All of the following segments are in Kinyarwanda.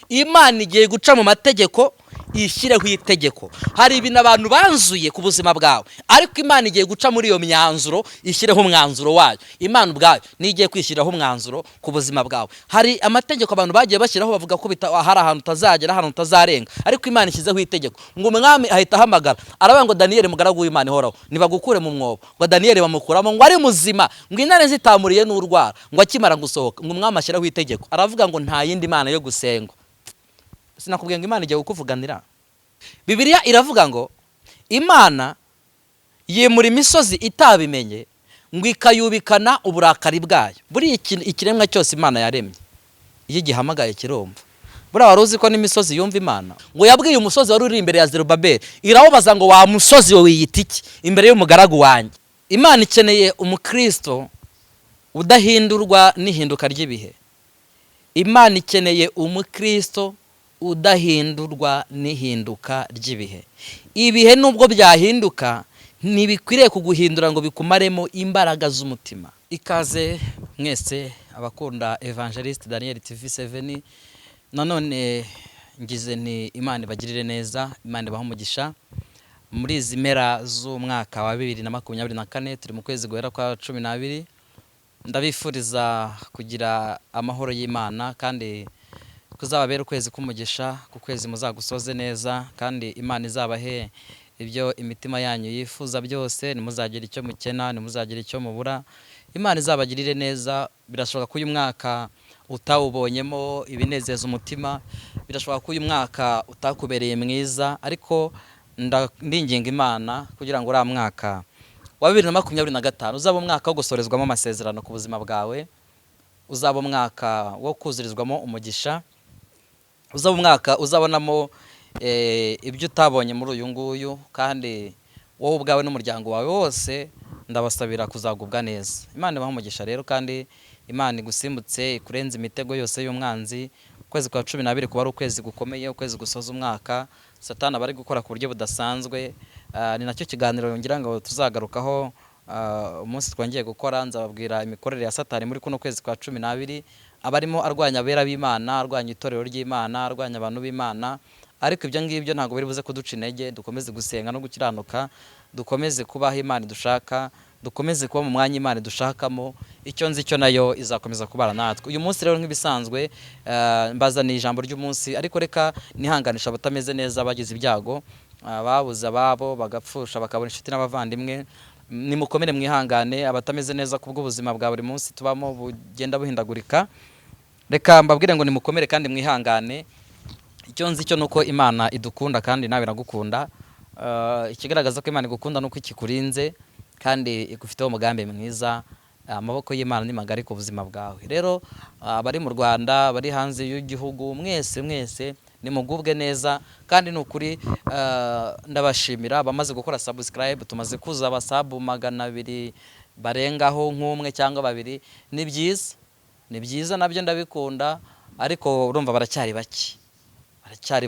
Imana igiye guca mu mategeko ishyireho itegeko. Hari ibintu abantu banzuye ku buzima bwawe, ariko Imana igiye guca muri iyo myanzuro ishyireho umwanzuro wayo. Imana ubwayo nigiye kwishyiraho umwanzuro ku buzima bwawe. Hari amategeko abantu bagiye bashyiraho bavuga ko hari ahantu utazagera, ahantu utazarenga, ariko Imana ishyizeho itegeko ngo umwami ahita ahamagara aravuga ngo Daniyeli mugaragu w'Imana ihoraho nibagukure mu mwobo. Ngo Daniyeli bamukuramo ngo ari muzima, ngo intare zitamuriye n'urwara, ngo akimara gusohoka ngo umwami ashyiraho itegeko aravuga ngo nta yindi mana yo gusengwa. Sinakubwiye ngo Imana igiye kukuvuganira. Bibiliya iravuga ngo Imana yimura imisozi itabimenye ngo ikayubikana uburakari bwayo. Buri ikiremwa cyose Imana yaremye iyo gihamagaye kirumva. Buriya wari uzi ko n'imisozi yumva Imana? Ngo yabwiye umusozi wari uri imbere ya Zerubabeli irawubaza ngo wa musozi wowe wiyita iki imbere y'umugaragu wanjye. Imana ikeneye umukristo udahindurwa n'ihinduka ry'ibihe. Imana ikeneye umukristo udahindurwa n'ihinduka ry'ibihe. Ibihe nubwo byahinduka ntibikwiriye kuguhindura ngo bikumaremo imbaraga z'umutima. Ikaze mwese abakunda Evangelist Daniel TV7. Nanone ngize ni Imana ibagirire neza, Imana ibahe umugisha. Muri izi mpera z'umwaka wa 2024 turi mu kwezi guhera kwa 12. Ndabifuriza kugira amahoro y'Imana kandi kuzababera ukwezi k'umugisha, ku kwezi muzagusoze neza kandi Imana izabahe ibyo imitima yanyu yifuza byose. Nimuzagira icyo mukena, nimuzagira icyo mubura, Imana izabagirire neza. Birashoboka ko uyu mwaka utawubonyemo ibinezeza umutima, birashoboka ko uyu mwaka utakubereye mwiza, ariko ndinginga Imana kugira ngo uriya mwaka wa 2025 uzaba umwaka wo gusorezwamo amasezerano ku buzima bwawe, uzaba umwaka wo kuzurizwamo umugisha, uzaba umwaka uzabonamo ibyo utabonye muri uyu nguyu, kandi wowe ubwawe n'umuryango wawe wose ndabasabira kuzagubwa neza. Imana ibahe umugisha rero, kandi Imana igusimbutse ikurenza imitego yose y'umwanzi. Ukwezi kwa 12 kuba ari ukwezi gukomeye, ukwezi gusoza umwaka Satani bari gukora ku buryo budasanzwe. Ni nacyo kiganiro ngira ngo tuzagarukaho umunsi twongeye gukora. Nzababwira imikorere ya Satani muri kuno kwezi kwa 12, abarimo arwanya abera b'Imana, arwanya itorero ry'Imana, arwanya abantu b'Imana. Ariko ibyo ngibyo ntabwo biri buze kuduca intege. Dukomeze gusenga no gukiranuka, dukomeze kubaho Imana dushaka, dukomeze kuba mu mwanya Imana dushakamo. Icyo nzi cyo nayo izakomeza kubara natwe. Uyu munsi rero nk'ibisanzwe mbazaniye ijambo ry'umunsi, ariko reka nihanganisha abatameze neza, bagize ibyago, babuze ababo bagapfusha bakabona inshuti n'abavandimwe. Nimukomere mwihangane abatameze neza kubw'ubuzima bwa buri munsi tubamo bugenda buhindagurika. Reka mbabwire ngo nimukomere kandi mwihangane. Icyo nzi cyo nuko Imana idukunda kandi nawe iragukunda. Ikigaragaza ko Imana igukunda nuko ikikurinze kandi igufiteho umugambi mwiza. Amaboko y'Imana ni magari ku buzima bwawe. Rero bari mu Rwanda, bari hanze y'igihugu, mwese nimugubwe neza, kandi nukuri ndabashimira bamaze gukora subscribe. Tumaze kuza abasabu 200 barengaho nk'umwe cyangwa babiri. Ni byiza nabyo ndabikunda, ariko urumva baracyari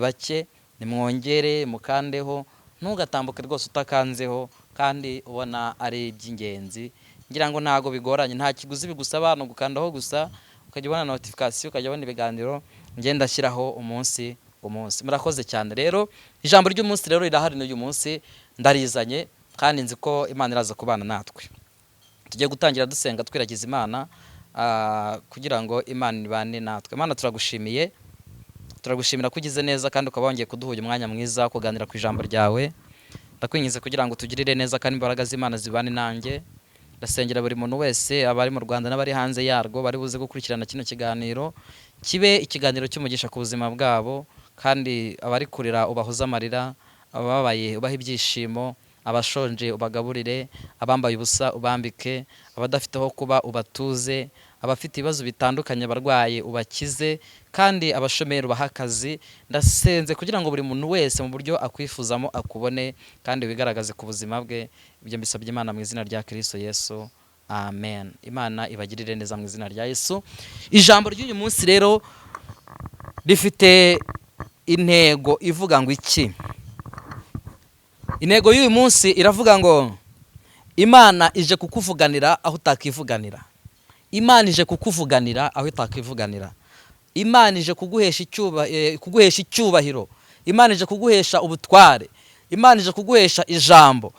bake. Nimwongere mukandeho, ntugatambuke rwose utakanzeho, kandi ubona ari iby'ingenzi. Ngira ngo ntago bigoranye, nta kiguzi bigusaba, no gukandaho gusa ukajya ubona notification, ukajya ubona ibiganiro ngenda shyiraho umunsi. Murakoze cyane. Rero ijambo ry'umunsi rero rirahari n'uyu munsi ndarizanye, kandi nzi ko Imana iraza kubana natwe. Tugiye gutangira dusenga twiragiza Imana kugira ngo Imana ibane natwe. Imana turagushimira ko ugize neza kandi ukaba wongeye kuduha umwanya mwiza wo kuganira ku ijambo ryawe. Ndakwinginze kugira ngo tugirire neza kandi imbaraga z'Imana zibane nanjye. Ndasengera buri muntu wese, abari mu Rwanda n'abari hanze yarwo, bari buze gukurikirana kino kiganiro, kibe ikiganiro cy'umugisha ku buzima bwabo, kandi abari kurira ubahoza amarira, ababaye ubaha ibyishimo, abashonje ubagaburire, abambaye ubusa ubambike, abadafite aho kuba ubatuze, abafite ibibazo bitandukanye barwaye ubakize, kandi abashomeri ubaha akazi. Ndasenze kugira ngo buri muntu wese mu buryo akwifuzamo akubone kandi wigaragaze ku buzima bwe. Ibyo mbisabye Imana mu izina rya Kristo Yesu, amen. Imana ibagirire neza mu izina rya Yesu. Ijambo ry'uyu munsi rero rifite intego ivuga ngo iki? Intego y'uyu munsi iravuga ngo Imana ije kukuvuganira aho utakivuganira. Imana ije kukuvuganira aho utakivuganira. Imana ije kuguhesha icyubahiro, Imana ije kuguhesha ubutware, Imana ije kuguhesha ijambo.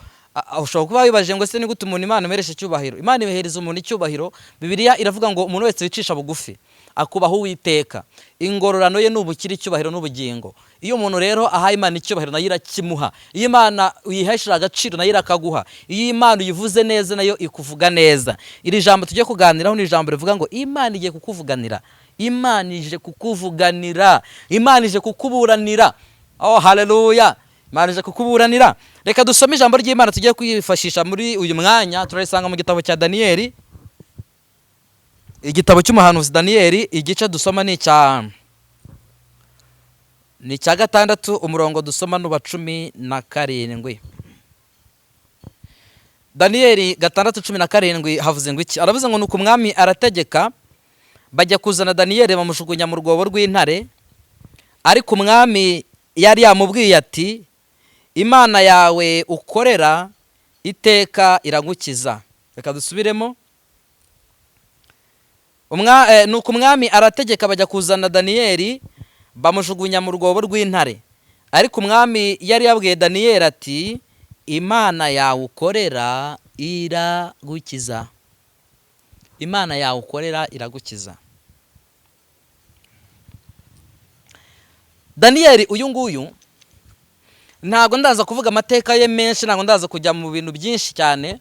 Ushobora kuba wibaje ngo se ni gute umuntu Imana imeresha icyubahiro? Imana ihereza umuntu icyubahiro. Bibiliya iravuga ngo umuntu wese wicisha bugufi akubaha Uwiteka, ingororano ye n'ubukire, icyubahiro n'ubugingo. Iyo umuntu rero ahaye Imana icyubahiro nayo irakimuha. Iyo Imana uyihesheje agaciro nayo irakaguha. Iyo Imana uyivuze neza nayo ikuvuga neza. Iri jambo tujye kuganiraho ni ijambo rivuga ngo Imana igiye kukuvuganira, Imana ije kukuvuganira, Imana ije kukuburanira. Oh haleluya, Imana ije kukuburanira. Reka dusome ijambo ry'Imana tugiye kwifashisha muri uyu mwanya. Turarisanga mu gitabo cya Daniyeli, igitabo cy'umuhanuzi Daniyeli, igice dusoma ni icya 6, umurongo dusoma n'uwa 17. Daniyeli 6:17 havuze ngo iki? Aravuze ngo nuko umwami arategeka, bajya kuzana Daniyeli bamushugunya mu rwobo rw'intare, ariko umwami yari yamubwiye ati Imana yawe ukorera iteka iragukiza. Reka dusubiremo. Nuko umwami arategeka, bajya kuzana Daniyeli bamushugunya mu rwobo rw'intare, ariko umwami yari yabwiye Daniyeli ati Imana yawe ukorera iragukiza. Imana yawe ukorera iragukiza. Daniyeli uyu nguyu ntabwo ndaza kuvuga amateka ye menshi, ntabwo ndaza kujya mu bintu byinshi cyane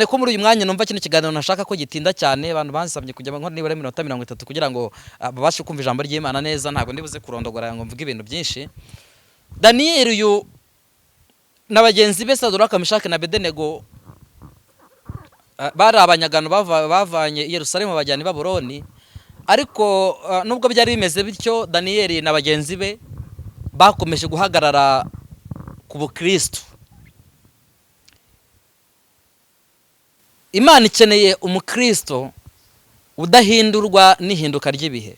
ko muri uyu mwanya numva kino kiganiro nashaka ko gitinda cyane. Abantu bansabye kujya nko nibura 30 kugira ngo babashe kumva ijambo ry'Imana neza. Ntabwo ndibuze kurondogora ngo mvuge ibintu byinshi. Daniyeli uyu na bagenzi be Saduraka, Meshaki na Abedenego bari abanyagano bavanye i Yerusalemu bajyana i Babuloni. Ariko nubwo byari bimeze bityo, Daniyeli na bagenzi be bakomeje guhagarara ku Bukristo. Imana ikeneye umukristo udahindurwa n'ihinduka ry'ibihe.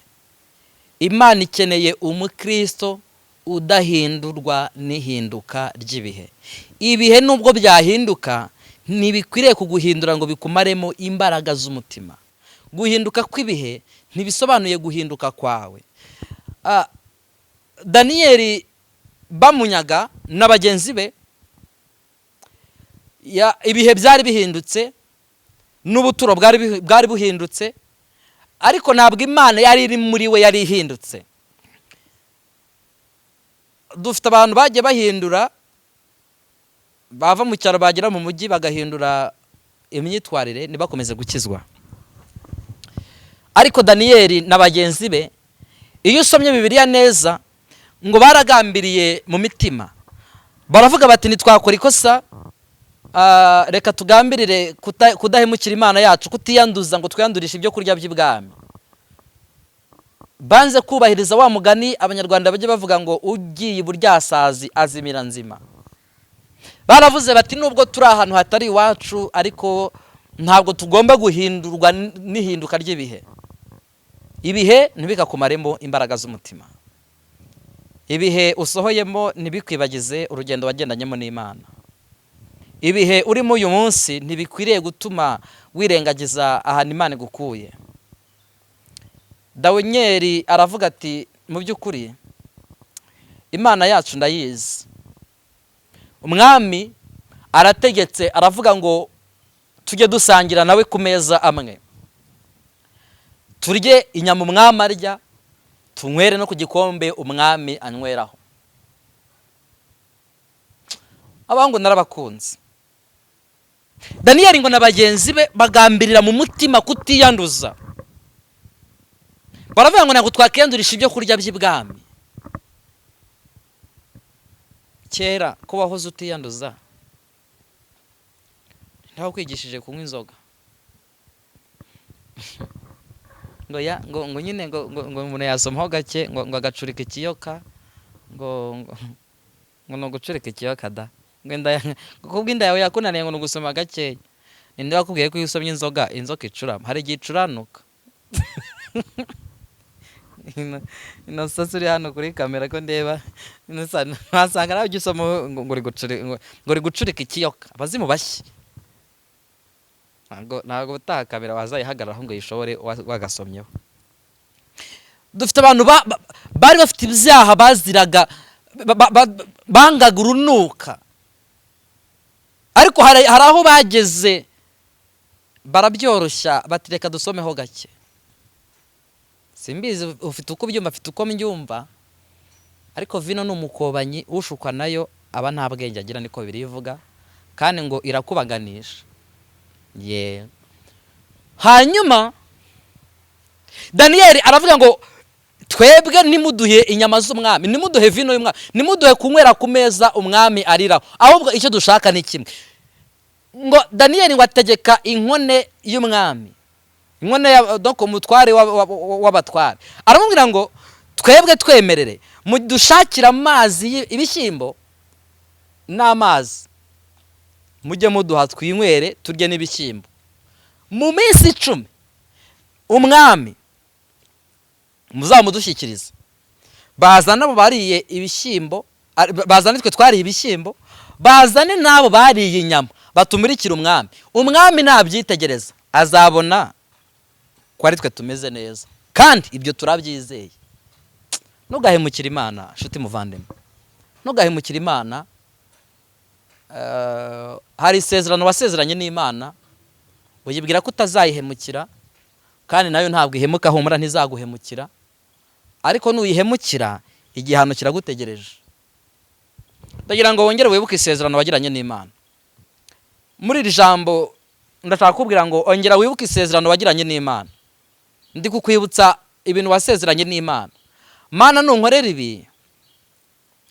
Imana ikeneye umukristo udahindurwa n'ihinduka ry'ibihe. Ibihe nubwo byahinduka ntibikwiriye kuguhindura ngo bikumaremo imbaraga z'umutima. Guhinduka kw'ibihe ntibisobanuye guhinduka kwawe. Daniyeli bamunyaga na bagenzi be, ibihe byari bihindutse, n'ubuturo bwari buhindutse, ariko ntabwo Imana yari iri muri we yari ihindutse. Dufite abantu bagiye bahindura, bava mu cyaro bagera mu mujyi bagahindura imyitwarire ntibakomeze gukizwa. Ariko Daniyeli na bagenzi be, iyo usomye Bibiliya neza, ngo baragambiriye mu mitima, baravuga bati ntitwakora ikosa, reka tugambirire kudahemukira Imana yacu, kutiyanduza ngo twiyandurishe ibyo kurya by'ibwami. Banze kubahiriza wa mugani Abanyarwanda bajye bavuga ngo ugiye iburyasazi azimira nzima. Baravuze bati nubwo turi ahantu hatari iwacu, ariko ntabwo tugomba guhindurwa n'ihinduka ry'ibihe. Ibihe ntibikakumaremo imbaraga z'umutima. Ibihe usohoyemo ntibikwibagize urugendo wagendanyemo n'Imana. Ibihe urimo uyu munsi ntibikwiriye gutuma wirengagiza ahantu Imana igukuye. Daniyeli aravuga ati mu by'ukuri Imana yacu ndayizi. Umwami arategetse, aravuga ngo tujye dusangira nawe ku meza amwe, turye inyama umwami arya, tunywere no ku gikombe umwami anyweraho. Abangu narabakunze. Daniyeli ngo na bagenzi be bagambirira mu mutima kutiyanduza. Baravuga ngo ntabwo twakiyandurisha ibyo kurya by'ibwami. Kera ko wahoze utiyanduza, ntaho kwigishije kunywa inzoga. ngo nyine ngo umuntu yasomaho gake ngo agacurika ikiyoka, ngo no gucurika ikiyoka da. Kuko inda yawe yakunaniye ngo nugusoma gakeya. Ninde wakubwiye ko iyo usomye inzoga icurama? Hari igihe icuranuka. ino sasa uri hano kuri kamera ko ndeba nasanga nawe ugisoma ngo uri gucurika ikiyoka. Abazimu bashye ntabwo utaha kamera wazayihagararaho ngo yishobore wagasomyeho. dufite abantu bari bafite ibyaha baziraga, bangaga urunuka, ariko hari aho bageze barabyoroshya bati reka dusomeho gake. Simbizi ufite uko ubyumva, afite uko mbyumva, ariko vino ni umukobanyi, ushukwa nayo aba nta bwenge agira, niko birivuga, kandi ngo irakubaganisha. Hanyuma Daniyeli aravuga ngo twebwe nimuduhe inyama z'umwami, nimuduhe vino y'umwami, nimuduhe kunywera ku meza umwami ariraho, ahubwo icyo dushaka ni kimwe. Ngo Daniyeli ngo ategeka inkone y'umwami, inkone donc umutware w'abatware, aramubwira ngo twebwe twemerere mudushakira amazi, ibishyimbo n'amazi, mujye muduha twinywere turye n'ibishyimbo. Mu minsi 10 umwami muzamudushyikiriza, bazana abo bariye ibishyimbo, bazane twe twariye ibishyimbo, bazane nabo bariye inyama, batumurikira umwami. Umwami nabyitegereza azabona ko ari twe tumeze neza, kandi ibyo turabyizeye. Ntugahemukire Imana nshuti muvandimwe, ntugahemukire Imana. Hari isezerano wasezeranye n'Imana, uyibwira ko utazayihemukira, kandi nayo ntabwo ihemuka, humura ntizaguhemukira, ariko nuyihemukira igihano kiragutegereje. Ndagira ngo wongere wibuke isezerano wagiranye n'Imana. Muri iri jambo ndashaka kubwira ngo ongera wibuke isezerano wagiranye n'Imana. Ndi kukwibutsa ibintu wasezeranye n'Imana. Mana nunkorera ibi,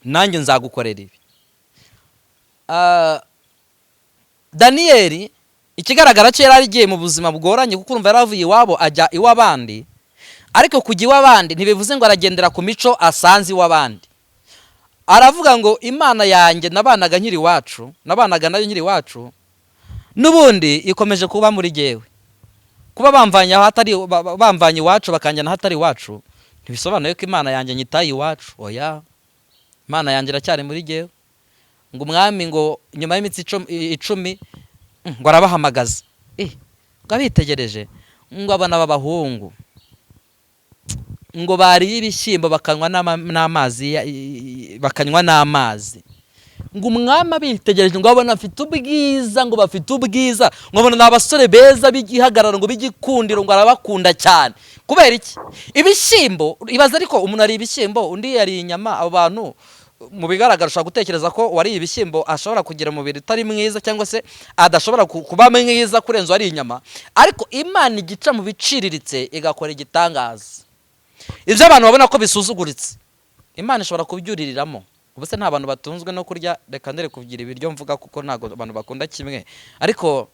nanjye nzagukorera ibi. Daniyeli ikigaragara cyo yari agiye mu buzima bugoranye, kuko urumva yaravuye iwabo ajya iw'abandi, ariko kujya iw'abandi ntibivuze ngo aragendera ku mico asanze iw'abandi. Aravuga ngo Imana yanjye nabanaga nkiri iwacu, nabanaga nayo nkiri iwacu, n'ubundi ikomeje kuba muri jyewe. Kuba bamvanye aho atari, bamvanye iwacu bakanjyana hatari iwacu, ntibisobanuye ko Imana yanjye nyitaye iwacu. Oya, Imana yanjye iracyari muri jyewe. Ngo umwami ngo nyuma y'iminsi 10 ngo arabahamagaza, ngo abitegereje, ngo abana b'abahungu ngo bariye ibishyimbo bakanywa n'amazi, bakanywa n'amazi. Ngo umwami abitegereje ngo abona afite ubwiza, ngo bafite ubwiza, ngo abona n'abasore beza b'igihagararo, ngo b'igikundiro, ngo arabakunda cyane. Kubera iki? Ibishyimbo. Ibaza ariko umuntu ari ibishyimbo, undi yari inyama. Abo bantu mu bigaragara ushobora gutekereza ko wari ibishyimbo ashobora kugira umubiri utari mwiza, cyangwa se adashobora kuba mwiza kurenza wari inyama. Ariko Imana igica mu biciriritse igakora igitangaza. Ibyo abantu babona ko bisuzuguritse, Imana ishobora kubyuririramo. Ubuse nta bantu batunzwe no kurya, reka ndere kugira ibiryo mvuga kuko ntago abantu bakunda kimwe, ariko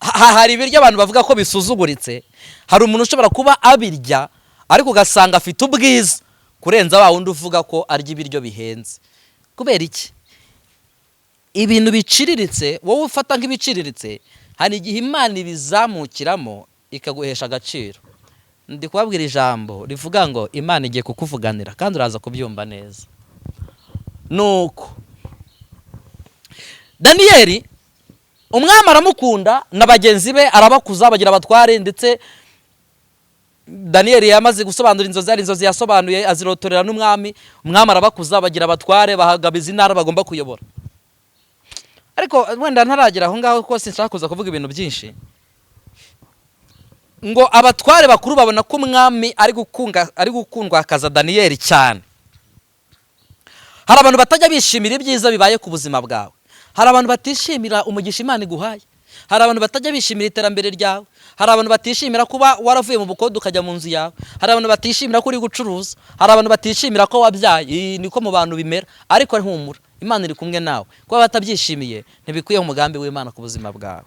hari ibiryo abantu bavuga ko bisuzuguritse. Hari umuntu ushobora kuba abirya ariko ugasanga afite ubwiza kurenza wa wundi uvuga ko arya ibiryo bihenze. Kubera iki? Ibintu biciriritse wowe ufata nk'ibiciriritse, hari igihe Imana ibizamukiramo ikaguhesha agaciro. Ndi kubabwira ijambo rivuga ngo Imana igiye kukuvuganira, kandi uraza kubyumva neza. Nuko Daniyeli umwami aramukunda na bagenzi be, arabakuza bagira abatware, ndetse Daniyeli yamaze gusobanura inzozi, ari inzozi yasobanuye azirotorera n'umwami. Umwami arabakuza bagira abatware, bahagabiza intara bagomba kuyobora. Ariko wenda ntaragera aho ngaho kuko sinshaka kuza kuvuga ibintu byinshi. Ngo abatware bakuru babona ko umwami ari gukundwa akaza Daniyeli cyane. Hari abantu batajya bishimira ibyiza bibaye ku buzima bwawe. Hari abantu batishimira umugisha Imana iguhaye. Hari abantu batajya bishimira iterambere ryawe. Hari abantu batishimira kuba waravuye mu bukode ukajya mu nzu yawe. Hari abantu batishimira ko uri gucuruza. Hari abantu batishimira ko wabyaye. Niko mu bantu bimera. Ariko humura, Imana iri kumwe nawe. Kuba batabyishimiye ntibikwiye umugambi w'Imana ku buzima bwawe.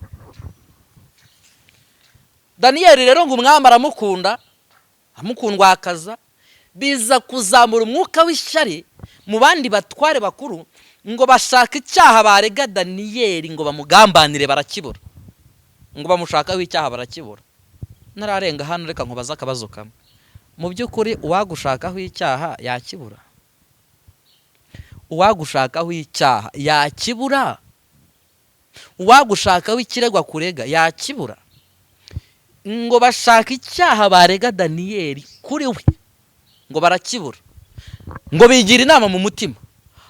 Daniyeli rero ngo umwami aramukunda, amukundwa akaza, biza kuzamura umwuka w'ishyari mu bandi batware bakuru, ngo bashaka icyaha barega Daniyeli ngo bamugambanire, barakibura. Ngo bamushakaho icyaha barakibura. Nararenga hano reka nkubaza akabazo kamwe. Mu by'ukuri uwagushakaho icyaha yakibura? Uwagushakaho icyaha yakibura? Uwagushakaho ikirego kurega yakibura? ngo bashaka icyaha barega Daniyeli kuri we, ngo barakibura, ngo bigira inama mu mutima,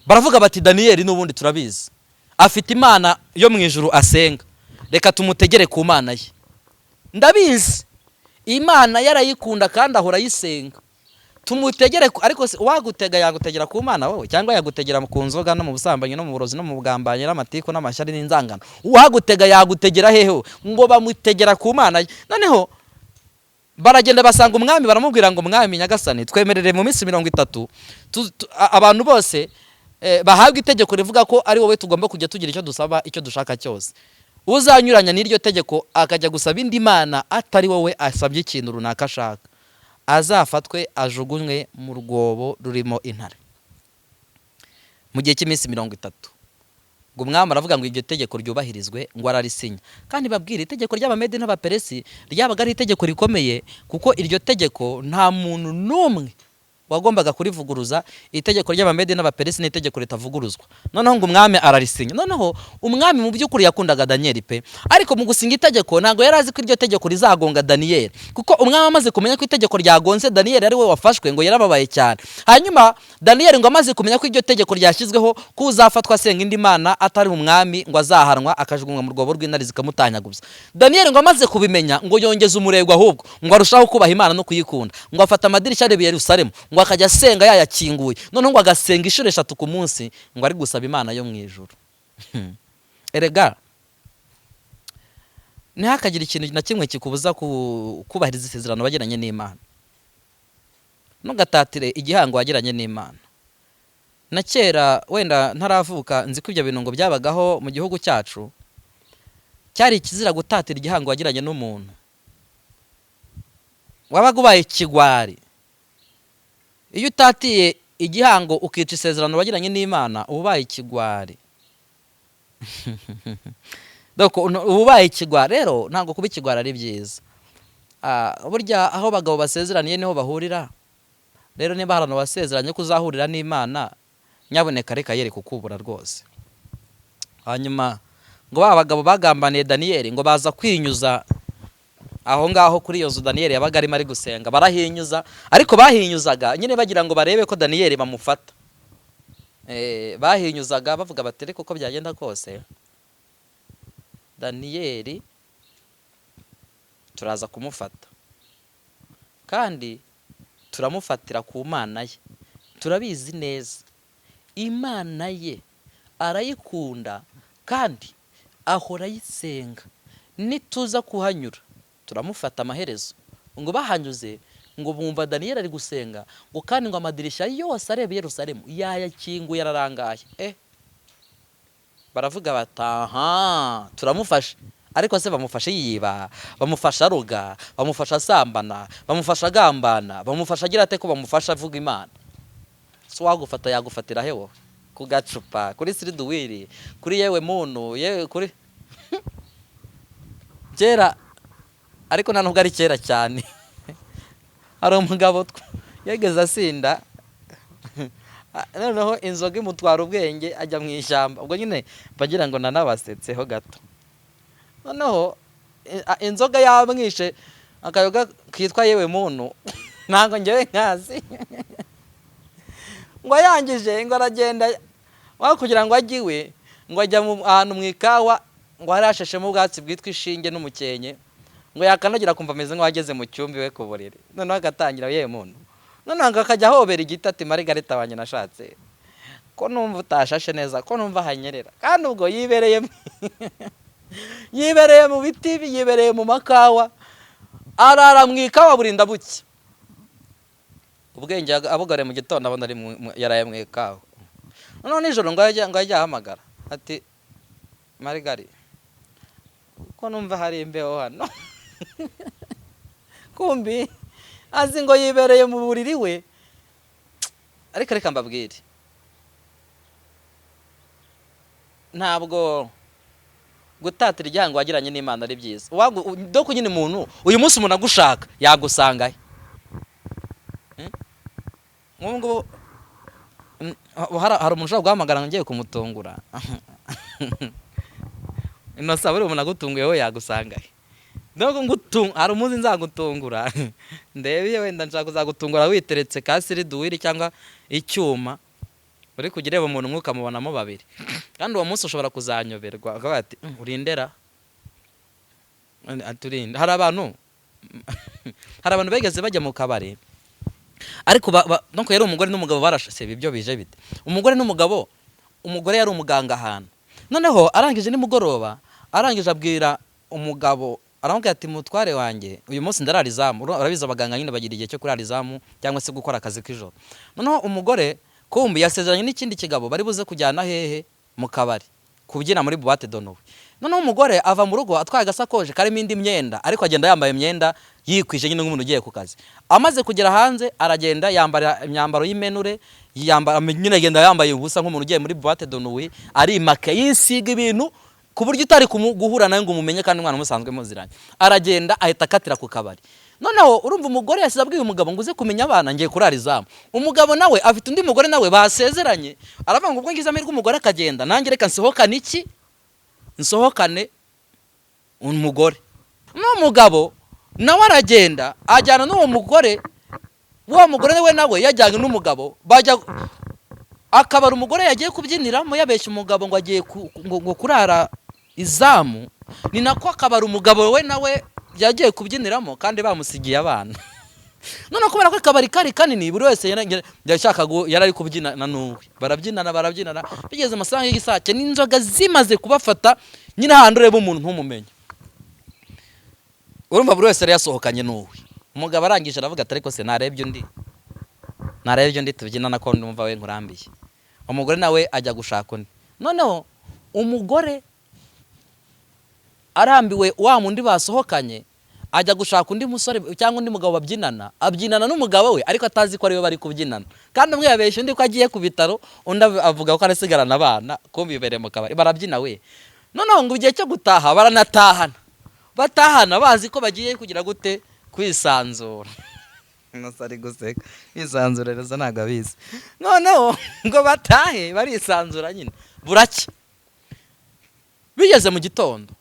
baravuga bati Daniyeli n'ubundi turabizi afite imana yo mu ijuru asenga, reka tumutegere ku mana ye. Ndabizi imana yarayikunda kandi ahora ayisenga, tumutegere. Ariko wagutega yagutegera ku mana wowe, cyangwa yagutegera ku nzoga no mu busambanyi no mu burozi no mu bugambanyi n'amatiku n'amashyari n'inzangano? Wagutega yagutegera hehe? Ngo bamutegera ku mana ye. Noneho baragenda basanga umwami, baramubwira ngo mwami nyagasani, twemerere mu minsi 30 abantu bose bahabwa itegeko rivuga ko ari wowe tugomba kujya tugira icyo dusaba, icyo dushaka cyose. Uzanyuranya n'iryo tegeko akajya gusaba indi mana atari wowe asabye ikintu runaka ashaka, azafatwe ajugunywe mu rwobo rurimo intare mu gihe cy'iminsi 30. Ngo umwami aravuga ngo iryo tegeko ryubahirizwe, ngo ararisinya. Kandi babwira itegeko ry'Abamedi n'Abaperesi ryabaga ari itegeko rikomeye, kuko iryo tegeko nta muntu n'umwe wagombaga kurivuguruza. Itegeko ry'Abamedi n'Abaperesi ni itegeko ritavuguruzwa. Noneho ngo umwami ararisinya. Noneho umwami mu by'ukuri yakundaga Daniyeli pe, ariko mu gusinga itegeko ntabwo yari azi ko iryo tegeko rizagonga Daniyeli, kuko umwami amaze kumenya ko itegeko ryagonze Daniyeli ari we wafashwe, ngo yarababaye cyane. Hanyuma Daniyeli ngo amaze kumenya ko iryo tegeko ryashyizweho ko uzafatwa asenga indi mana atari umwami, ngo azahanwa akajugunywa mu rwobo rw'intare zikamutanyaguza. Daniyeli ngo amaze kubimenya, ngo yongeza umurego, ahubwo ngo arushaho kubaha Imana no kuyikunda, ngo afata amadirishya areba Yerusalemu, ngo akajya asenga yayakinguye. Noneho ngo agasenga inshuro 3 ku munsi, ngo ari gusaba Imana yo mu ijuru. Erega ntihakagire ikintu na kimwe kikubuza kubahiriza isezerano wagiranye n'Imana. Ntugatatire igihango wagiranye n'Imana. Na kera wenda ntaravuka nzi ko ibyo bintu ngo byabagaho mu gihugu cyacu, cyari ikizira gutatira igihango wagiranye n'umuntu. Wabaga ubaye ikigwari iyo utatiye igihango ukica isezerano wagiranye n'Imana, ubaye ikigwari. Doko ubaye ikigwari. Rero ntabwo kuba ikigwari ari byiza. Burya aho bagabo basezeraniye niho bahurira. Rero niba harano wasezeranye ko uzahurira n'Imana, nyaboneka reka yere kukubura rwose. Hanyuma ngo abagabo bagambaniye Daniyeli, ngo baza kwinyuza aho ngaho kuri iyo nzu Daniyeli yabaga arimo ari gusenga. Barahinyuza, ariko bahinyuzaga nyine bagira ngo barebe ko Daniyeli bamufata. Bahinyuzaga bavuga bati reko uko byagenda kose Daniyeli turaza kumufata, kandi turamufatira ku mana ye. Turabizi neza Imana ye arayikunda kandi ahora ayisenga. Nituza kuhanyura turamufata amaherezo. Ngo bahanyuze, ngo bumva Daniyeli ari gusenga, ngo kandi ngo amadirishya yose areba Yerusalemu yayakinguye ararangaye. Baravuga bataha turamufashe. Ariko se bamufashe yiba, bamufasha aroga, bamufasha asambana, bamufasha agambana, bamufasha agira ate ko bamufasha avuga Imana? So wagufata yagufatira hewo ku gacupa, kuri siriduwiri, kuri yewe muntu, yewe kuri kera. Ariko nta nubwo ari kera cyane. Hari umugabo yageze asinda, noneho inzoga imutwara ubwenge ajya mu ishyamba. Ubwo nyine bagira ngo nanabasetseho gato. Noneho inzoga yamwishe akayoga kitwa yewe muntu, ntabwo ngewe nkazi. Ngo yangije, ngo aragenda kugira ngo agiwe, ngo ajya ahantu mu ikawa, ngo hari hashashemo ubwatsi bwitwa ishinge n'umukenke, ngo yakanagira kumva ameze nk'uwageze mu cyumba iwe ku buriri. Noneho agatangira yewe muntu, noneho ngo akajya ahobera igiti ati Marigareta wanjye nashatse, ko numva utashashe neza, ko numva hanyerera. Kandi ubwo yibereye mu biti, yibereye mu makawa, arara mu ikawa burinda buke. Ubwenge abugare mu gitondo abona ari yaraye mu ikawa. Noneho nijoro ngo ajya ahamagara ati Marigari, ko numva hari imbeho hano. Kumbi azi ngo yibereye mu buriri we. Ariko reka mbabwire, ntabwo gutatira igihango wagiranye n'Imana ari byiza. Doko nyine umuntu uyu munsi umuntu agushaka yagusanga he? Ngo hari umuntu ushobora guhamagara ngo ngiye kumutungura. Inosa buri umuntu agutunguye we yagusanga he? nubwo hari umunsi nzagutungura ndebe wenda nshaka kuzagutungura witeretse ka siriduwiri cyangwa icyuma uri kugireba umuntu umwuka mubonamo babiri, kandi uwo munsi ushobora kuzanyoberwa akavuga ati urindera aturinde. Hari abantu begeze bajya mu kabari, ariko nuko yari umugore n'umugabo barashase ibyo bije bite. Umugore n'umugabo, umugore yari umuganga ahantu, noneho arangije nimugoroba, arangije abwira umugabo, aramubwira ati mutware wanjye uyu munsi ndarara izamu. Urabiza abaganga nyine bagira igihe cyo kurara izamu cyangwa se gukora akazi k'ijoro. Noneho umugore kumbi yasezeranye n'ikindi kigabo bari buze kujyana hehe mu kabari kubyina muri boîte de nuit. Noneho umugore ava mu rugo atwaye agasakoje karimo indi myenda, ariko agenda yambaye imyenda yikwije nyine nk'umuntu ugiye ku kazi. Amaze kugera hanze aragenda yambara imyambaro y'imenure, nyine agenda yambaye ubusa nk'umuntu ugiye muri boîte de nuit, arimaka yisiga ibintu ku buryo utari guhura nawe ngo umumenye kandi umwana musanzwe muziranye. Aragenda ahita akatira ku kabari. Noneho urumva umugore yasize abwiye umugabo ngo uze kumenya abana ngiye kurara izamu. Umugabo nawe afite undi mugore nawe basezeranye, aravuga ngo ubwo ngize amahirwe umugore akagenda, nanjye reka nsohokane nsohokane umugore. N'umugabo nawe aragenda ajyana n'uwo mugore, uwo mugore we nawe yajyanye n'umugabo, bajya akabara umugore yagiye kubyiniramo yabeshya umugabo ngo agiye ngo kurara izamu, ni nako akabara umugabo we nawe yagiye kubyiniramo kandi bamusigiye abana. None kubera ko akabari kari kanini buri wese yashaka yarari kubyinana n'uwe, barabyinana bigeze amasaha y'igisake n'inzoga zimaze kubafata, nyine handi ureba umuntu ntumumenye, urumva buri wese yari yasohokanye n'uwe. Umugabo arangije aravuga ati ariko se narebye undi tubyinana ko ndumva we nkurambiye. Umugore nawe ajya gushaka undi. Noneho umugore arambiwe wa mundi basohokanye, ajya gushaka undi musore cyangwa undi mugabo abyinana n'umugabo we, ariko atazi ko ari we bari kubyinana. Kandi umwe yabeshye undi ko agiye ku bitaro, undi avuga ko arasigarana abana, kumbi bibereye mu kabari barabyina we. Noneho ngo igihe cyo gutaha batahana bazi ko bagiye kugira gute kwisanzura. Nasari guseka kwisanzurereza ntago abizi. Noneho ngo batahe barisanzura nyine buracya. Bigeze mu gitondo,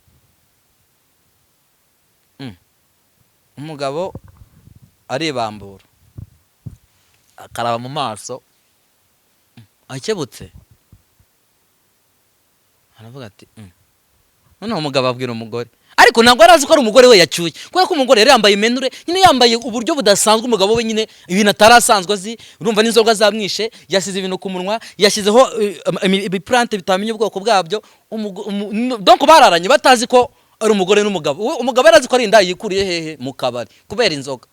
umugabo aribambura akaraba mu maso, akebutse aravuga ati noneho umugabo abwira umugore, ariko ntabwo arazi ko ari umugore we yacyuye, kubera ko umugore yari yambaye imenure, nyine yambaye uburyo budasanzwe. Umugabo we nyine ibintu atarasanzwe azi, urumva n'inzoga zamwishe, yasize ibintu ku munwa, yashyizeho ibiplante bitamenye ubwoko bwabyo. Donc bararanye batazi ko ari umugore n'umugabo. Umugabo yarazi ko ari inda yikuriye hehe mu kabari kubera inzoga.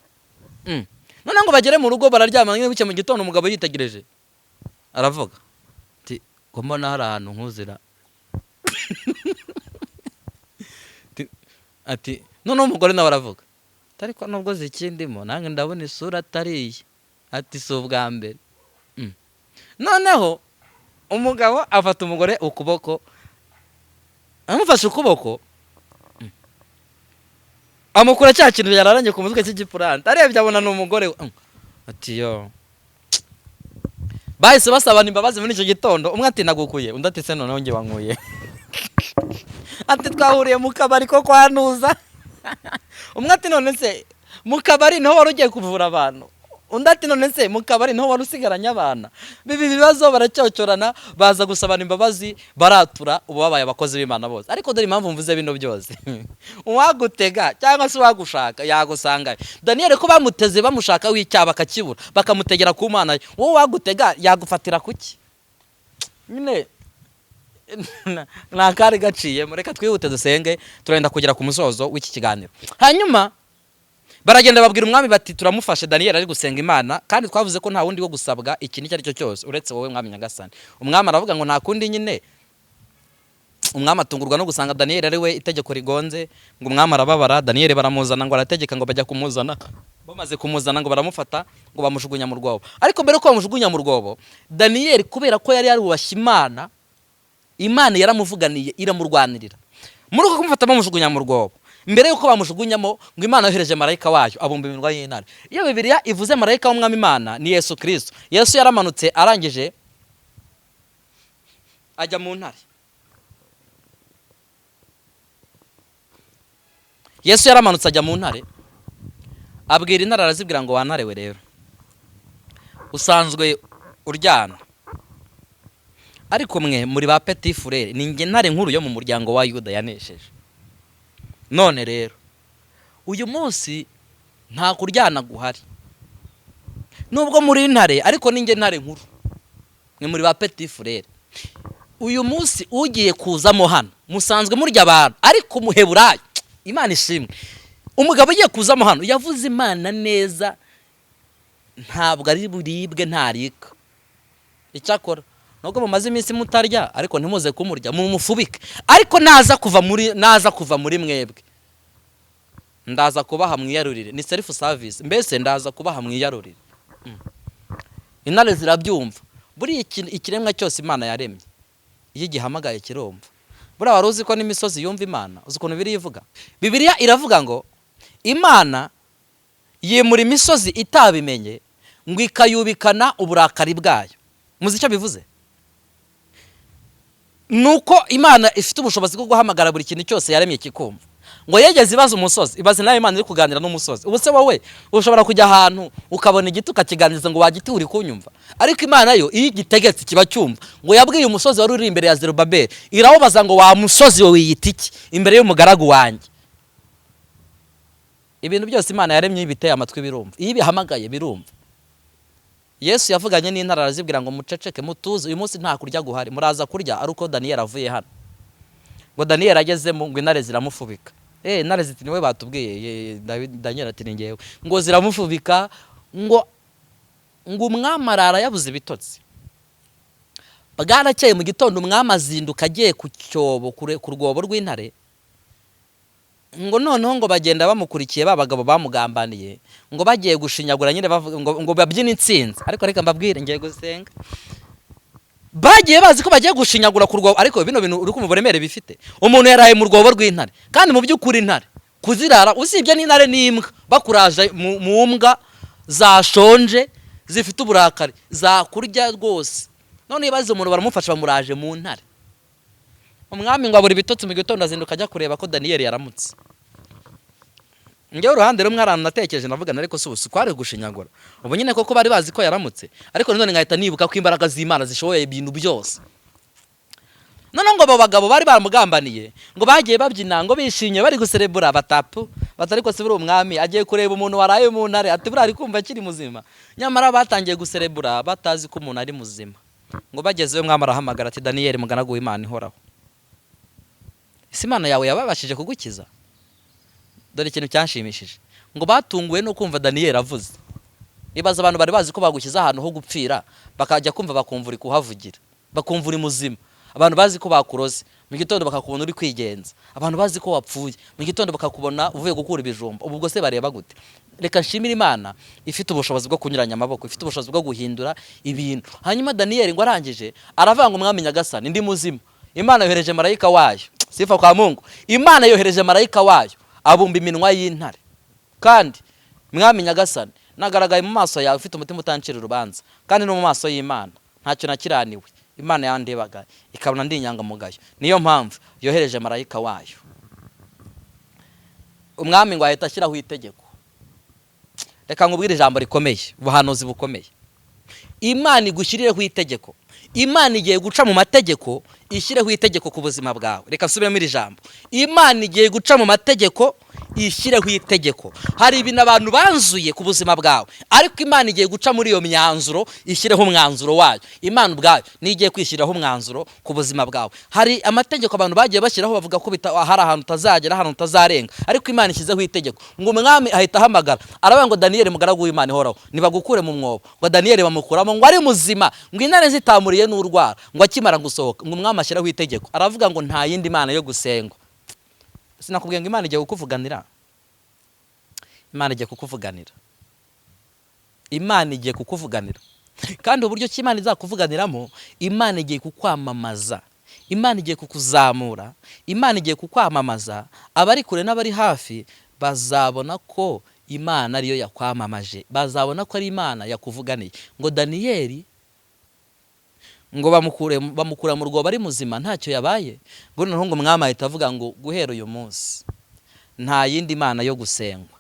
Noneho ngo bagere mu rugo bararyama, nyine bice mu gitondo umugabo yitegereje aravuga ati ko mbona hari ahantu nkuzira. Ati noneho umugore nawe aravuga ariko nubwo zikindimo nange ndabona isura atariye. Ati si ubwa mbere. Noneho umugabo afata umugore ukuboko, amufashe ukuboko, amukura cya kintu yararanye ku mutwe cy'igipurante, arebye abona n'umugore. Ati yo, bahise basabana imbabazi muri icyo gitondo. Umwe ati nagukuye, undi ati se noneho nge wankuye. Ati twahuriye mu kabari ko kwanuza. Umwe ati none se mu kabari niho wari ugiye kuvura abantu, undi ati none se mu kabari niho wari usigaranye abana. Bibi bibazo baracyocyorana, baza gusabana imbabazi, baratura, ubu babaye abakozi b'Imana bose. Ariko dore impamvu mvuze bino byose, uwagutega cyangwa se uwagushaka yagusanga. Daniel ko bamuteze bamushaka w'icyaha bakakibura, bakamutegera ku Mana, wowe wagutega yagufatira kuki? Nyine nakari gaciye. Mureka twihute dusenge, turenda kugera ku musozo w'iki kiganiro. Hanyuma baragenda babwira umwami bati turamufashe Daniel ari gusenga Imana, kandi twavuze ko nta wundi wo gusabwa ikintu icyo ari cyo cyose uretse wowe mwami Nyagasani. Umwami aravuga ngo nta kundi nyine. Umwami atungurwa no gusanga Daniel ari we itegeko rigonze, ngo umwami arababara. Daniel baramuzana, ngo arategeka ngo bajya kumuzana. Bamaze kumuzana ngo baramufata, ngo bamushugunya mu rwobo. Ariko mbere ko bamushugunya mu rwobo, Daniel kubera ko yari yarubashye Imana, Imana yaramuvuganiye iramurwanirira. Muri uko kumufata bamushugunya mu rwobo, mbere yuko bamushugunyamo, ngo Imana yohereje marayika wayo abumba iminwa y'intare. Iyo Bibiliya ivuze marayika w'umwami Imana ni Yesu Kristo. Yesu yaramanutse arangije ajya mu ntare. Yesu yaramanutse ajya mu ntare, abwira intare, arazibwira ngo wantarewe rero, usanzwe uryana, ariko mwe muri ba petit frere, ni nge ntare nkuru yo mu muryango wa Yuda yanesheje. None rero uyu munsi nta kuryana guhari, nubwo muri intare ariko ni nge ntare nkuru, mwe muri ba petit frere. Uyu munsi ugiye kuzamo hano, musanzwe murya abantu, ariko umuheburayo, Imana ishimwe, umugabo ugiye kuzamo hano yavuze Imana neza, ntabwo ari buribwe ntarika. Icyakora nubwo mumaze iminsi mutarya, ariko ntimuze kumurya, mumufubike. Ariko naza kuva muri mwebwe, ndaza kubaha mwiyarurire. Ni self service, mbese ndaza kubaha mwiyarurire. Intare zirabyumva. Buri ikiremwa cyose Imana yaremye, iyo gihamagaye kirumva. Buriya wari uzi ko n'imisozi yumva Imana? Uzi ukuntu Bibiliya ivuga? Bibiliya iravuga ngo Imana yimura imisozi itabimenye, ngo ikayubikana uburakari bwayo. Muzi icyo bivuze? Nuko Imana ifite ubushobozi bwo guhamagara buri kintu cyose yaremye kikumva. Ngo yegeze ibaza umusozi, ibaze nawe Imana iri kuganira n'umusozi. Ubu se wowe ushobora kujya ahantu ukabona igiti ukakiganiriza ngo wagiti uri kunyumva, ariko Imana yo iyo igitegetse kiba cyumva. Ngo yabwiye umusozi wari uri imbere ya Zerubabeli, irawubaza ngo wa musozi wowe wiyita iki imbere y'umugaragu wanjye? Ibintu byose Imana yaremye biteye amatwi birumva, iyo bihamagaye birumva. Yesu yavuganye n'intare, arazibwira ngo muceceke mutuze, uyu munsi nta kurya guhari, muraza kurya ari uko Daniyeli avuye hano. Ngo Daniyeli agezemo, ngo intare ziramufubika. Intare ziti niwe batubwiye. Daniyeli ati ni ngewe. Ngo ziramufubika, ngo umwami arara yabuze ibitotsi. Bwarakeye mu gitondo umwami azinduka agiye ku cyobo, ku rwobo rw'intare. Ngo noneho ngo bagenda bamukurikiye, babagabo bamugambaniye, ngo bagiye gushinyagura nyine ngo babyina intsinzi. Ariko reka mbabwire, ngiye gusenga. Bagiye bazi ko bagiye gushinyagura ku rwobo, ariko bino bintu uri kumva uburemere bifite. Umuntu yaraye mu rwobo rw'intare, kandi mu by'ukuri intare kuzirara, usibye n'intare n'imbwa bakuraje mu mbwa zashonje zifite uburakari, zakurya rwose. None ibaze umuntu baramufasha, bamuraje mu ntare. Umwami ngo abura ibitotsi mu gitondo, azinduka ajya kureba ko Daniyeli yaramutse. Ngewe uruhande rumwe arantu natekereje, navuga ariko si ubusi kwari gushinyagura. Ubu nyine koko bari bazi ko yaramutse, ariko none ngahita nibuka ko imbaraga z'Imana zishoboye ibintu byose. None ngo abo bagabo bari baramugambaniye, ngo bagiye babyina, ngo bishimye bari guserebura, batari ko se buri umwami agiye kureba umuntu waraye mu ntare, ati buri ari kumva akiri muzima. Nyamara batangiye guserebura batazi ko umuntu ari muzima. Ngo bagezeyo umwami arahamagara ati Daniyeli, mugaragu w'Imana ihoraho, isi Imana yawe yababashije kugukiza? Dore ikintu cyanshimishije, ngo batunguwe no kumva Daniyeli avuze. Ibaza abantu bari bazi ko bagukiza ahantu ho gupfira, bakajya kumva bakumva uri kuhavugira, bakumva uri muzima. Abantu bazi ko bakuroze, mu gitondo bakakubona uri kwigenza. Abantu bazi ko wapfuye, mu gitondo bakakubona uvuye gukura ibijumba. Ubwo se bareba gute? Reka nshimire Imana ifite ubushobozi bwo kunyuranya amaboko, ifite ubushobozi bwo guhindura ibintu. Hanyuma Daniyeli ngo arangije aravuga ngo mwami nyagasani, ndi muzima. Imana yohereje marayika wayo, sifa kwa Mungu. Imana yohereje marayika wayo abumba iminwa y'intare. Kandi mwami nyagasani, nagaragaye mu maso yawe ufite umutima utancira urubanza, kandi no mu maso y'Imana ntacyo nakiraniwe. Imana yandebaga ikabona ndi inyangamugayo, niyo mpamvu yohereje marayika wayo. Umwami ngo ahita ashyiraho itegeko. Reka nkubwire ijambo rikomeye, ubuhanuzi bukomeye. Imana igushyirireho itegeko. Imana igiye guca mu mategeko, ishyireho itegeko ku buzima bwawe. Reka nsubiremo iri jambo. Imana igiye guca mu mategeko, ishyireho itegeko. Hari ibintu abantu banzuye ku buzima bwawe, ariko Imana igiye guca muri iyo myanzuro, ishyireho umwanzuro wayo. Imana ubwayo ni igiye kwishyiraho umwanzuro ku buzima bwawe. Hari amategeko abantu bagiye bashyiraho, bavuga ko hari ahantu utazagera, ahantu utazarenga, ariko Imana ishyizeho itegeko. Ngo umwami ahita ahamagara, aravuga ngo Daniyeli mugaragu w'Imana ihoraho, nibagukure mu mwobo. Ngo Daniyeli bamukuramo, ngo ari muzima, ngo intare zitamuriye n'urwara. Ngo akimara gusohoka, ngo umwami ashyiraho itegeko, aravuga ngo nta yindi Mana yo gusengwa. Sinakubwiye ngo Imana igiye kukuvuganira. Imana igiye kukuvuganira. Imana igiye kukuvuganira. Kandi uburyo ki Imana izakuvuganiramo, Imana igiye kukwamamaza. Imana igiye kukuzamura. Imana igiye kukwamamaza. Abari kure n'abari hafi bazabona ko Imana ariyo yakwamamaje. Bazabona ko ari Imana yakuvuganiye. Ngo Daniyeli ngo bamukura mu rwobo ari muzima, ntacyo yabaye. Ngo noneho ngo umwami ahita avuga ngo guhera uyu munsi nta yindi mana yo gusengwa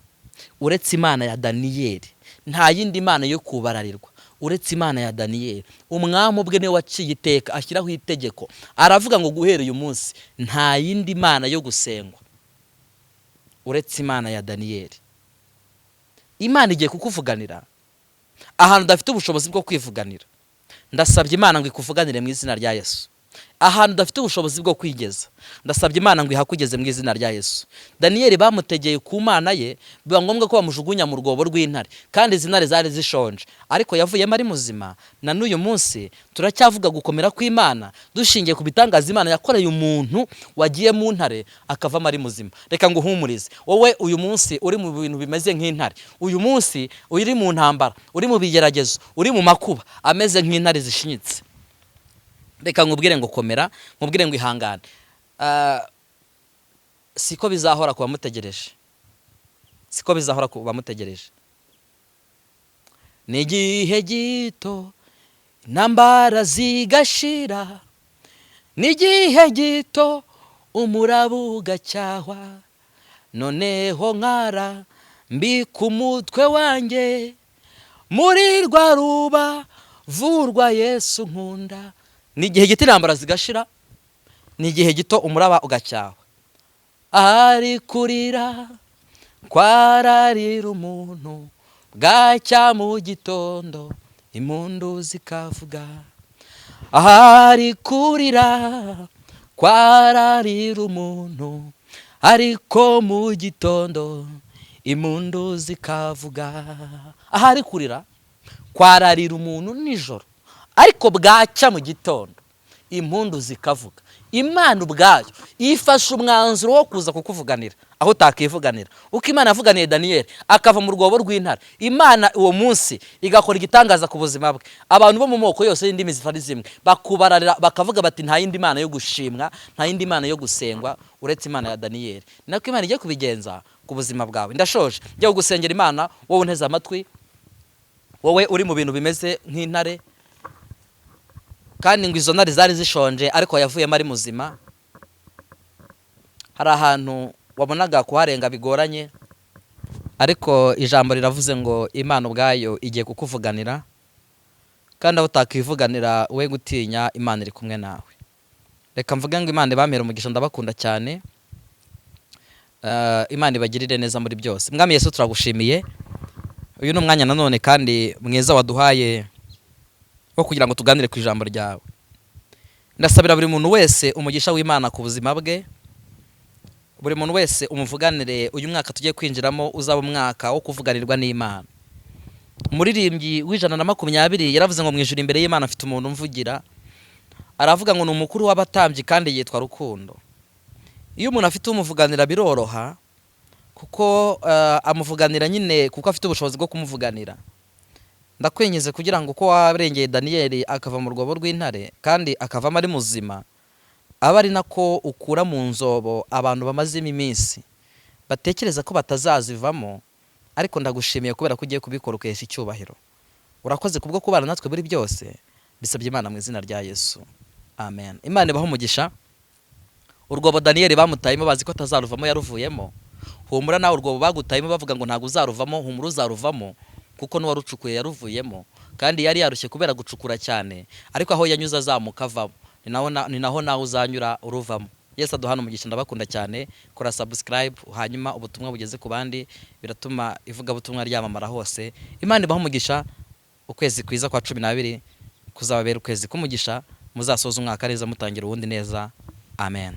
uretse imana ya Daniyeli, nta yindi mana yo kubararirwa uretse imana ya Daniyeli. Umwami ubwe niwe waciye iteka ashyiraho itegeko, aravuga ngo guhera uyu munsi nta yindi mana yo gusengwa uretse imana ya Daniyeli. Imana igiye kukuvuganira ahantu udafite ubushobozi bwo kwivuganira. Ndasabye Imana ngo ikuvuganire mu izina rya Yesu. Ahantu udafite ubushobozi bwo kwigeza, ndasabye Imana ngo ihakugeze mu izina rya Yesu. Daniyeli bamutegeye ku mana ye, biba ngombwa ko bamujugunya mu rwobo rw'intare, kandi izi ntare zari zishonje, ariko yavuyemo ari muzima. Na n'uyu munsi turacyavuga gukomera kw'Imana dushingiye ku bitangaza Imana yakoreye umuntu wagiye mu ntare akavamo ari muzima. Reka nguhumurize wowe uyu munsi uri mu bintu bimeze nk'intare, uyu munsi uri mu ntambara, uri mu bigeragezo, uri mu makuba ameze nk'intare zishinyitse. Reka nkubwire ngo komera, nkubwire ngo ihangane. Siko bizahora kuba mutegereje, siko bizahora kuba mutegereje. Ni igihe gito intambara zigashira, ni igihe gito umurabu ugacyahwa, noneho nkara mbika umutwe wanjye muri rwa rubavu rwa Yesu nkunda. Ni igihe gito intambara zigashira, ni igihe gito umuraba ugacyahwa. Ari kurira kwararira umuntu, bwacya mu gitondo impundu zikavuga. Ari kurira kwararira umuntu, ariko mu gitondo impundu zikavuga. Ari kurira kwararira umuntu nijoro, ariko bwacya mu gitondo impundu zikavuga. Imana ubwayo ifashe umwanzuro wo kuza kukuvuganira aho utakivuganira. Uko Imana yavuganiye Daniyeli akava mu rwobo rw'intare, Imana uwo munsi igakora igitangaza ku buzima bwe. Abantu bo mu moko yose y'indimi zifari zimwe bakubararira bakavuga bati nta yindi mana yo gushimwa, nta yindi mana yo gusengwa uretse Imana ya Daniyeli. Nako Imana igiye kubigenza ku buzima bwawe. Ndashoje njye gusengera Imana wowe unteze amatwi, wowe uri mu bintu bimeze nk'intare, kandi ngo izo ntare zari zishonje ariko yavuyemo ari muzima. Hari ahantu wabonaga kuharenga bigoranye, ariko ijambo riravuze ngo Imana ubwayo igiye kukuvuganira, kandi aho utakivuganira we gutinya, Imana iri kumwe nawe. Reka mvuge ngo Imana ibamere umugisha, ndabakunda cyane. Imana ibagirire neza muri byose. Mwami Yesu turagushimiye, uyu ni umwanya nanone kandi mwiza waduhaye wo kugira ngo tuganire ku ijambo ryawe. Ndasabira buri muntu wese umugisha w'Imana ku buzima bwe, buri muntu wese umuvuganire. Uyu mwaka tugiye kwinjiramo uzaba umwaka wo kuvuganirwa n'Imana. Umuririmbyi w'120 yaravuze ngo mu ijuru imbere y'Imana afite umuntu umvugira, aravuga ngo ni umukuru w'abatambyi kandi yitwa Rukundo. Iyo umuntu afite umuvuganira biroroha, kuko amuvuganira nyine kuko afite ubushobozi bwo kumuvuganira. Ndakwenyeze kugira ngo uko warengeye Daniyeli akava mu rwobo rw'intare kandi akavamo ari muzima, aba ari nako ukura mu nzobo abantu bamazemo iminsi batekereza ko batazazivamo, ariko ndagushimiye kubera ko ugiye kubikora ukesha icyubahiro. Urakoze kubwo kubana natwe buri byose, bisabye Imana mu izina rya Yesu, amen. Imana ibaho umugisha. Urwobo Daniyeli bamutayemo bazi ko atazaruvamo, yaruvuyemo. Humura nawe urwobo bagutayemo bavuga ngo ntago uzaruvamo, humura uzaruvamo, kuko n'uwarucukuye yaruvuyemo, kandi yari yarushye kubera gucukura cyane, ariko aho yanyuze azamuka avamo, ni naho nawe uzanyura uruvamo. Yesu aduhana umugisha. Ndabakunda cyane. Kora subscribe, hanyuma ubutumwa bugeze ku bandi, biratuma ivuga butumwa ryamamara hose. Imana ibaho umugisha. Ukwezi kwiza kwa 12 kuzababera ukwezi kumugisha, muzasoza umwaka neza mutangira uwundi neza, amen.